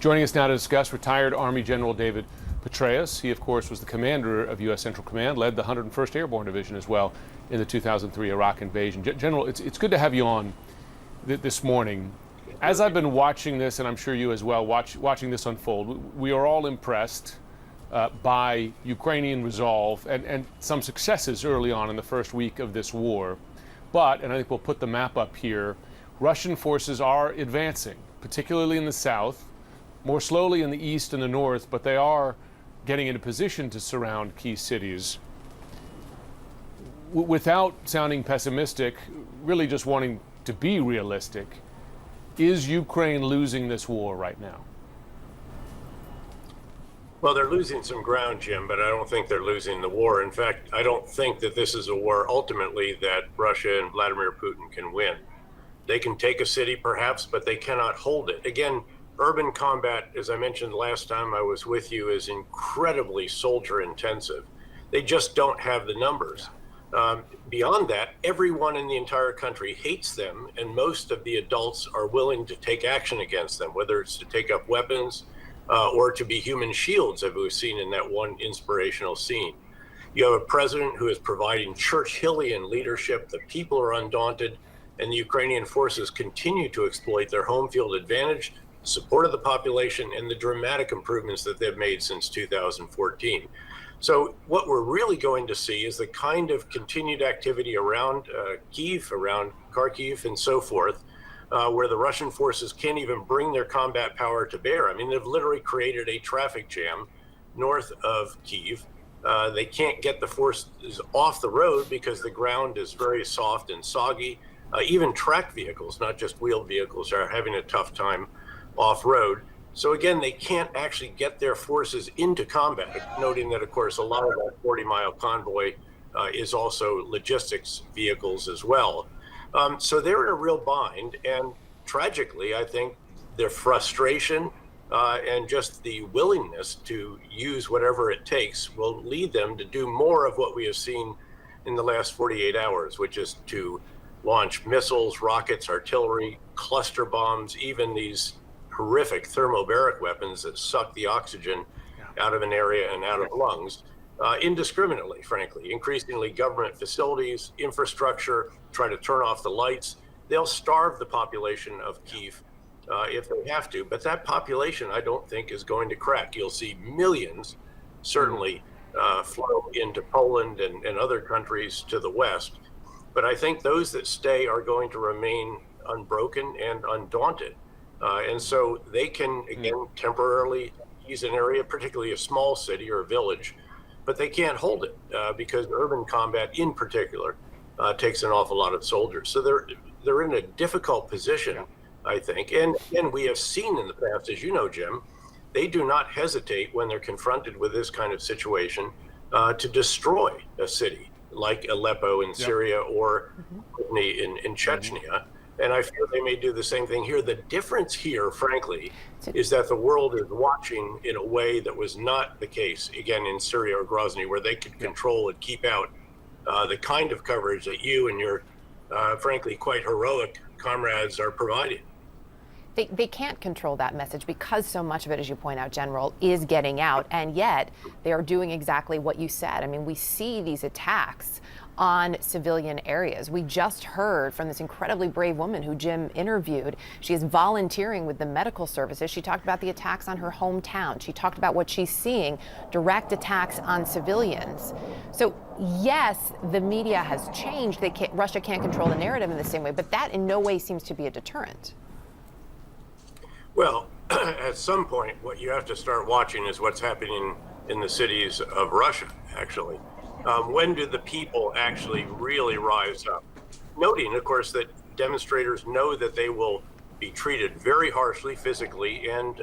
Joining us now to discuss retired Army General David Petraeus. He, of course, was the commander of U.S. Central Command, led the 101st Airborne Division as well in the 2003 Iraq invasion. General, it's good to have you on this morning. As I've been watching this, and I'm sure you as well, watching this unfold, we are all impressed by Ukrainian resolve and some successes early on in the first week of this war. But, and I think we'll put the map up here, Russian forces are advancing, particularly in the south, more slowly in the east and the north, but they are getting into position to surround key cities. Without sounding pessimistic, really just wanting to be realistic, is Ukraine losing this war right now? Well, they're losing some ground, Jim, but I don't think they're losing the war. In fact, I don't think that this is a war ultimately that Russia and Vladimir Putin can win. They can take a city perhaps, but they cannot hold it. Again, urban combat, as I mentioned last time I was with you, is incredibly soldier intensive. They just don't have the numbers. Beyond that, everyone in the entire country hates them, and most of the adults are willing to take action against them, whether it's to take up weapons or to be human shields, as we've seen in that one inspirational scene. You have a president who is providing Churchillian leadership. The people are undaunted, and the Ukrainian forces continue to exploit their home field advantage, support of the population, and the dramatic improvements that they've made since 2014. So what we're really going to see is the kind of continued activity around Kyiv, around Kharkiv, and so forth, where the Russian forces can't even bring their combat power to bear. I mean, they've literally created a traffic jam north of Kyiv. They can't get the forces off the road because the ground is very soft and soggy. Even tracked vehicles, not just wheeled vehicles, are having a tough time off-road. So again, they can't actually get their forces into combat, noting that, of course, a lot of that 40-mile convoy is also logistics vehicles as well. So they're in a real bind, and tragically, I think their frustration and just the willingness to use whatever it takes will lead them to do more of what we have seen in the last 48 hours, which is to launch missiles, rockets, artillery, cluster bombs, even these horrific thermobaric weapons that suck the oxygen out of an area and out of lungs indiscriminately, frankly. Increasingly, government facilities, infrastructure, try to turn off the lights. They'll starve the population of Kyiv if they have to, but that population, I don't think, is going to crack. You'll see millions, certainly, flow into Poland and other countries to the west. But I think those that stay are going to remain unbroken and undaunted. And so they can, again, temporarily ease an area, particularly a small city or a village, but they can't hold it because urban combat in particular takes an awful lot of soldiers. So they're in a difficult position, I think. And we have seen in the past, as you know, Jim, they do not hesitate when they're confronted with this kind of situation to destroy a city like Aleppo in Syria or in Chechnya. And I fear they may do the same thing here. The difference here, frankly, is that the world is watching in a way that was not the case, again, in Syria or Grozny, where they could control and keep out the kind of coverage that you and your, frankly, quite heroic comrades are providing. They can't control that message because so much of it, as you point out, General, is getting out. And yet they are doing exactly what you said. I mean, we see these attacks on civilian areas. We just heard from this incredibly brave woman who Jim interviewed. She is volunteering with the medical services. She talked about the attacks on her hometown. She talked about what she's seeing, direct attacks on civilians. So yes, the media has changed. Russia can't control the narrative in the same way, but that in no way seems to be a deterrent. Well, at some point, what you have to start watching is what's happening in the cities of Russia, actually. When do the people actually really rise up? Noting, of course, that demonstrators know that they will be treated very harshly physically and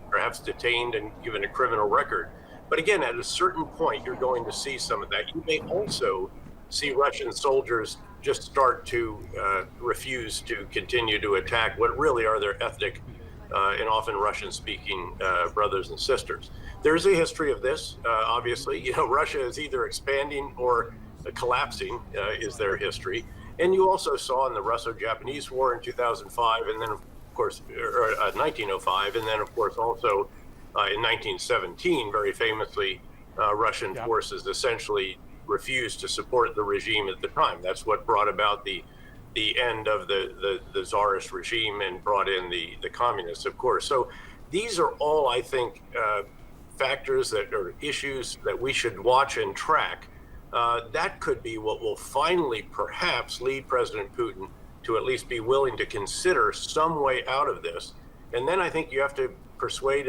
perhaps detained and given a criminal record. But again, at a certain point, you're going to see some of that. You may also see Russian soldiers just start to refuse to continue to attack what really are their ethnic and often Russian-speaking brothers and sisters. There's a history of this, obviously. You know, Russia is either expanding or collapsing is their history. And you also saw in the Russo-Japanese War in 2005, and then, of course, 1905, and then, of course, also in 1917, very famously, Russian forces essentially refused to support the regime at the time. That's what brought about the end of the Tsarist regime and brought in the communists, of course. So these are all, I think, factors that are issues that we should watch and track. That could be what will finally perhaps lead President Putin to at least be willing to consider some way out of this. And then I think you have to persuade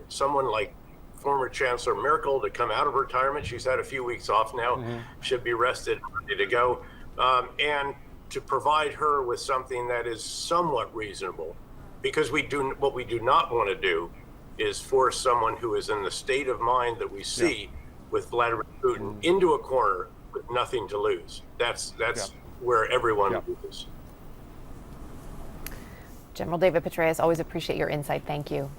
someone like former Chancellor Merkel to come out of retirement. She's had a few weeks off now, should be rested, ready to go, and to provide her with something that is somewhat reasonable. Because what we do not want to do is force someone who is in the state of mind that we see with Vladimir Putin into a corner with nothing to lose. That's where everyone loses. General David Petraeus, always appreciate your insight. Thank you.